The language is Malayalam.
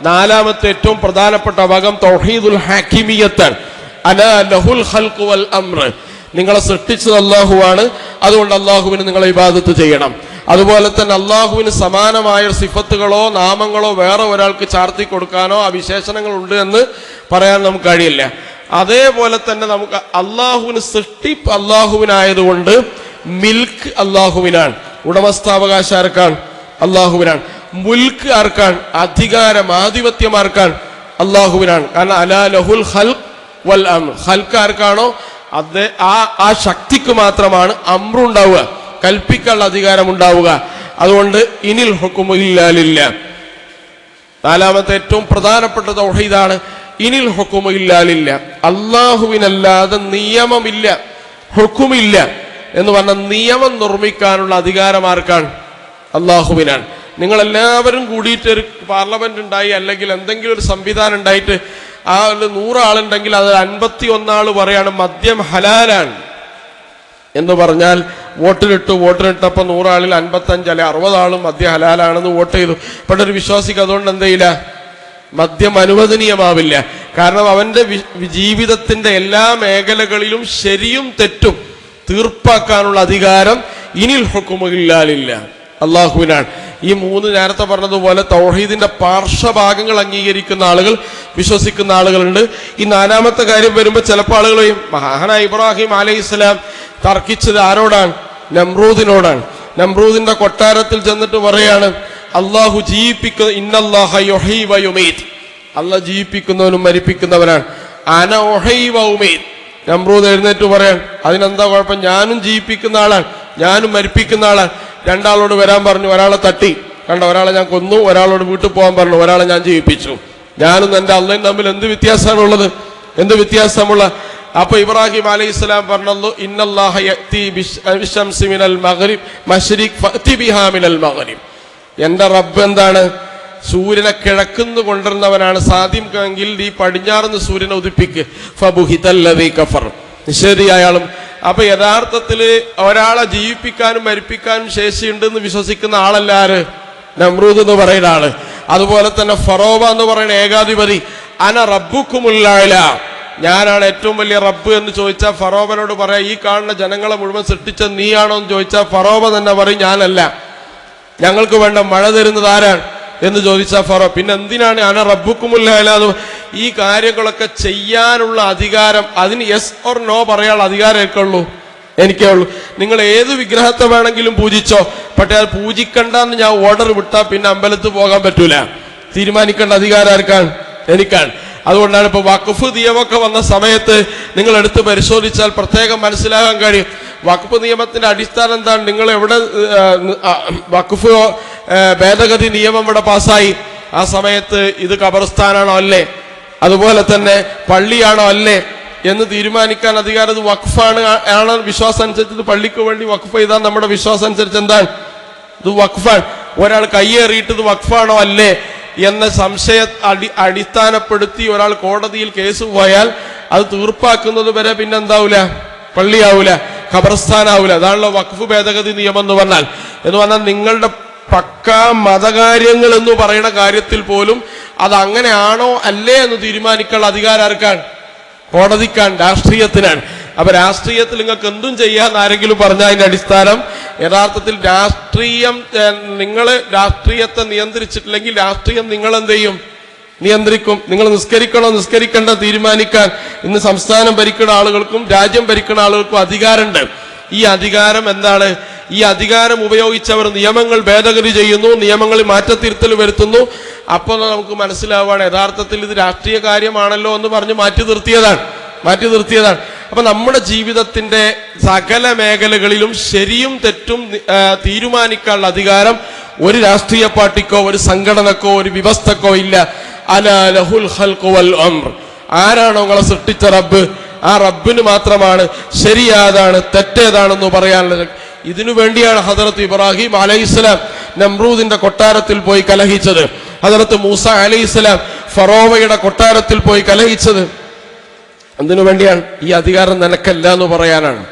നാലാമത്തെ ഏറ്റവും പ്രധാനപ്പെട്ട ഭാഗം തൗഹീദുൽ ഹാക്കിമിയ്യത്താണ്. അലാ ലഹുൽ ഖൽഖു വൽ അംർ. നിങ്ങളെ സൃഷ്ടിച്ചത് അല്ലാഹുവാണ്, അതുകൊണ്ട് അല്ലാഹുവിന് നിങ്ങൾ ഇബാദത്ത് ചെയ്യണം. അതുപോലെ തന്നെ അല്ലാഹുവിന് സമാനമായ സിഫത്തുകളോ നാമങ്ങളോ വേറെ ഒരാൾക്ക് ചാർത്തി കൊടുക്കാനോ ആ വിശേഷണങ്ങൾ ഉണ്ട് എന്ന് പറയാൻ നമുക്ക് കഴിയില്ല. അതേപോലെ തന്നെ നമുക്ക് അല്ലാഹുവിന് സൃഷ്ടിപ്പ് അല്ലാഹുവിനായതുകൊണ്ട് മിൽക്ക് അല്ലാഹുവിനാണ്, ഉടമസ്ഥാവകാശ ആർക്കാണ്? അല്ലാഹുവിനാണ്. മുൽക്ക് ആർക്കാണ്? അധികാരം ആധിപത്യം ആർക്കാണ്? അല്ലാഹുവിനാണ്. കാരണം അലാ ലഹുൽ ഖൽഖ് വൽ അംർ. ഖൽഖ് ആർക്കാണോ ആ ശക്തിക്ക് മാത്രമാണ് അമ്രുണ്ടാവുക, കൽപ്പിക്കാനുള്ള അധികാരം ഉണ്ടാവുക. അതുകൊണ്ട് ഇനിൽ ഹുക്മു ഇല്ലാ ലില്ലാ. നാലാമത്തെ ഏറ്റവും പ്രധാനപ്പെട്ട തൗഹീദാണ് ഇനിൽ ഹുക്മു ഇല്ലാ ലില്ലാ. അല്ലാഹുവിനല്ലാതെ നിയമമില്ല, ഹുക്കുമില്ല എന്ന് പറഞ്ഞ നിയമം നിർമ്മിക്കാനുള്ള അധികാരം ആർക്കാണ്? അല്ലാഹുവിനാണ്. നിങ്ങളെല്ലാവരും കൂടിയിട്ട് ഒരു പാർലമെന്റ് ഉണ്ടായി, അല്ലെങ്കിൽ എന്തെങ്കിലും ഒരു സംവിധാനം ഉണ്ടായിട്ട് ആ 100 ആളുണ്ടെങ്കിൽ അത് 51 പറയാണ് മദ്യം ഹലാലാണ് എന്ന് പറഞ്ഞാൽ വോട്ടിലിട്ടപ്പോൾ 100 ആളിൽ 55 അല്ലെ 60 ആളും മദ്യം ഹലാലാണെന്ന് വോട്ട് ചെയ്തു. പക്ഷെ ഒരു വിശ്വാസിക്ക് അതുകൊണ്ട് എന്തെയില്ല, മദ്യം അനുവദനീയമാവില്ല. കാരണം അവന്റെ ജീവിതത്തിന്റെ എല്ലാ മേഖലകളിലും ശരിയും തെറ്റും തീർപ്പാക്കാനുള്ള അധികാരം ഇനിൽ ഹുക്മു ഇല്ലാ ലില്ലാ, അല്ലാഹുവിനാണ്. ഈ 3 നേരത്തെ പറഞ്ഞതുപോലെ തൗഹീദിന്റെ പാർശ്വഭാഗങ്ങൾ അംഗീകരിക്കുന്ന ആളുകൾ, വിശ്വസിക്കുന്ന ആളുകളുണ്ട്. ഈ 4ാമത്തെ കാര്യം വരുമ്പോൾ ചിലപ്പോൾ ആളുകൾ മഹാനായ ഇബ്രാഹിം അലൈഹിസ്സലാം തർക്കിച്ചത് ആരോടാണ്? നമ്രൂദിനോടാണ്. നമ്രൂദിന്റെ കൊട്ടാരത്തിൽ ചെന്നിട്ട് പറയാണ് അള്ളാഹു ജീവിപ്പിക്കുന്ന ഇന്നല്ലാഹ യുഹീ വ യുമീത്. അല്ലാഹു ജീവിപ്പിക്കുന്നവനും മരിപ്പിക്കുന്നവനാണ്. അന ഉഹീ വ ഉമീത്. നമ്രൂദ് എഴുന്നേറ്റ് പറയാൻ അതിനെന്താ കുഴപ്പം? ഞാനും ജീവിപ്പിക്കുന്ന ആളാണ്, ഞാനും മരിപ്പിക്കുന്ന ആളാണ്. 2 ആളോട് വരാൻ പറഞ്ഞു, ഒരാളെ തട്ടി. കണ്ട, ഒരാളെ ഞാൻ കൊന്നു, ഒരാളോട് വീട്ടിൽ പോകാൻ പറഞ്ഞു, ഒരാളെ ഞാൻ ജീവിപ്പിച്ചു. ഞാനും എൻ്റെ അള്ളയും തമ്മിൽ എന്ത് വ്യത്യാസമാണുള്ളത്? എന്ത് വ്യത്യാസമുള്ള? അപ്പൊ ഇബ്രാഹിം അലൈഹിസ്സലാം പറഞ്ഞു ഇന്നല്ലാഹ യഅതി ബിശംസി മിനൽ മഗ്രിബ് മശ്രിഖ് ഫഅതി ബിഹാ മിനൽ മഗ്രിബ്. എൻ്റെ റബ്ബ് എന്താണ്? സൂര്യനെ കിഴക്കുന്ന് കൊണ്ടുവരുന്നവനാണ്. സാധ്യമെങ്കിൽ ഈ പടിഞ്ഞാറുന്ന് സൂര്യനെ ഉദിപ്പിക്ക്. ഫബുഹിതല്ലദീ കഫർ. നിഷേധിയായാളും. അപ്പൊ യഥാർത്ഥത്തിൽ ഒരാളെ ജീവിപ്പിക്കാനും മരിപ്പിക്കാനും ശേഷിയുണ്ടെന്ന് വിശ്വസിക്കുന്ന ആളല്ല ആര്? നമ്രൂദ് എന്ന് പറയുന്ന ആള്. അതുപോലെ തന്നെ ഫറോവ എന്ന് പറയുന്ന ഏകാധിപതി അന റബ്ബുക്കുമുൽ അഅ്ലാ, ഞാനാണ് ഏറ്റവും വലിയ റബ്ബ് എന്ന് ചോദിച്ചാൽ ഫറോവനോട് പറയാം ഈ കാണുന്ന ജനങ്ങളെ മുഴുവൻ സൃഷ്ടിച്ച നീയാണോ എന്ന് ചോദിച്ചാൽ ഫറോവ തന്നെ പറയും ഞാനല്ല, ഞങ്ങൾക്ക് വേണ്ട മഴ തരുന്നത് ആരാണ് എന്ന് ചോദിച്ചാൽ ഫറോ പിന്നെ എന്തിനാണ് അന റബ്ബുക്കുമുൽ അഅ്ലാ? ഈ കാര്യങ്ങളൊക്കെ ചെയ്യാനുള്ള അധികാരം, അതിന് യെസ് ഓർ നോ പറയാനുള്ള അധികാരം എനിക്കേ ഉള്ളൂ. നിങ്ങൾ ഏത് വിഗ്രഹത്തെ വേണമെങ്കിലും പൂജിച്ചോ, പക്ഷെ അത് പൂജിക്കണ്ടെന്ന് ഞാൻ ഓർഡർ വിട്ടാൽ പിന്നെ അമ്പലത്തിൽ പോകാൻ പറ്റൂല. തീരുമാനിക്കേണ്ട അധികാരം ആർക്കാണ്? എനിക്കാണ്. അതുകൊണ്ടാണ് ഇപ്പൊ വഖഫ് നിയമമൊക്കെ വന്ന സമയത്ത് നിങ്ങൾ എടുത്ത് പരിശോധിച്ചാൽ പ്രത്യേകം മനസ്സിലാകാൻ കഴിയും. വഖഫ് നിയമത്തിന്റെ അടിസ്ഥാനം എന്താണ്? നിങ്ങൾ എവിടെ വഖഫ് ഭേദഗതി നിയമം ഇവിടെ പാസ്സായി, ആ സമയത്ത് ഇത് ഖബർസ്ഥാനാണോ അല്ലേ, അതുപോലെ തന്നെ പള്ളിയാണോ അല്ലേ എന്ന് തീരുമാനിക്കാൻ അധികാരം ഇത് വഖഫാണ്. ആണ് വിശ്വാസം അനുസരിച്ച് ഇത് പള്ളിക്ക് വേണ്ടി വഖഫ് ചെയ്താൽ നമ്മുടെ വിശ്വാസം അനുസരിച്ച് എന്താണ്? ഇത് വഖഫാണ്. ഒരാൾ കയ്യേറിയിട്ട് ഇത് വഖഫാണോ അല്ലേ എന്ന സംശയ അടിസ്ഥാനപ്പെടുത്തി ഒരാൾ കോടതിയിൽ കേസ് പോയാൽ അത് തീർപ്പാക്കുന്നത് വരെ പിന്നെ എന്താവൂല? പള്ളിയാവൂല, ഖബർസ്ഥാനാവൂല. അതാണല്ലോ വഖഫ് ഭേദഗതി നിയമം എന്ന് പറഞ്ഞാൽ. നിങ്ങളുടെ പക്കാ മതകാര്യങ്ങൾ എന്ന് പറയുന്ന കാര്യത്തിൽ പോലും അത് അങ്ങനെയാണോ അല്ലേ എന്ന് തീരുമാനിക്കാനുള്ള അധികാരം ആർക്കാണ്? കോടതിക്കാണ്, രാഷ്ട്രീയത്തിനാണ്. അപ്പൊ രാഷ്ട്രീയത്തിൽ നിങ്ങൾക്ക് എന്തും ചെയ്യാന്ന് ആരെങ്കിലും പറഞ്ഞാൽ അതിന്റെ അടിസ്ഥാനം യഥാർത്ഥത്തിൽ രാഷ്ട്രീയം, നിങ്ങൾ രാഷ്ട്രീയത്തെ നിയന്ത്രിച്ചിട്ടില്ലെങ്കിൽ രാഷ്ട്രീയം നിങ്ങൾ എന്ത് ചെയ്യും? നിയന്ത്രിക്കും. നിങ്ങൾ നിസ്കരിക്കണോ നിസ്കരിക്കണ്ട തീരുമാനിക്കാൻ ഇന്ന് സംസ്ഥാനം ഭരിക്കുന്ന ആളുകൾക്കും രാജ്യം ഭരിക്കുന്ന ആളുകൾക്കും അധികാരമുണ്ട്. ഈ അധികാരം എന്താണ്? ഈ അധികാരം ഉപയോഗിച്ചവർ നിയമങ്ങൾ ഭേദഗതി ചെയ്യുന്നു, നിയമങ്ങളിൽ മാറ്റത്തിരുത്തൽ വരുത്തുന്നു. അപ്പോൾ നമുക്ക് മനസ്സിലാവുകയാണ് യഥാർത്ഥത്തിൽ ഇത് രാഷ്ട്രീയ കാര്യമാണല്ലോ എന്ന് പറഞ്ഞ് മാറ്റി നിർത്തിയതാണ്. അപ്പൊ നമ്മുടെ ജീവിതത്തിന്റെ സകല മേഖലകളിലും ശരിയും തെറ്റും തീരുമാനിക്കാനുള്ള അധികാരം ഒരു രാഷ്ട്രീയ പാർട്ടിക്കോ ഒരു സംഘടനക്കോ ഒരു വ്യവസ്ഥക്കോ ഇല്ല. അലാ ലഹുൽ ഖൽഖു വൽ അംർ. ആരാണോ നിങ്ങളെ സൃഷ്ടിച്ച റബ്ബ്, ആ റബ്ബിന് മാത്രമാണ് ശരിയാതാണ് തെറ്റേതാണെന്ന് പറയാനുള്ളത്. ഇതിനു വേണ്ടിയാണ് ഹദറത്ത് ഇബ്രാഹിം അലൈഹിസ്സലാം നമ്രൂദിന്റെ കൊട്ടാരത്തിൽ പോയി കലഹിച്ചത്. ഹദറത്ത് മൂസ അലൈഹിസ്സലാം ഫറോവയുടെ കൊട്ടാരത്തിൽ പോയി കലഹിച്ചത് എന്തിനു വേണ്ടിയാണ്? ഈ അധികാരം നിനക്കല്ല എന്ന് പറയാനാണ്.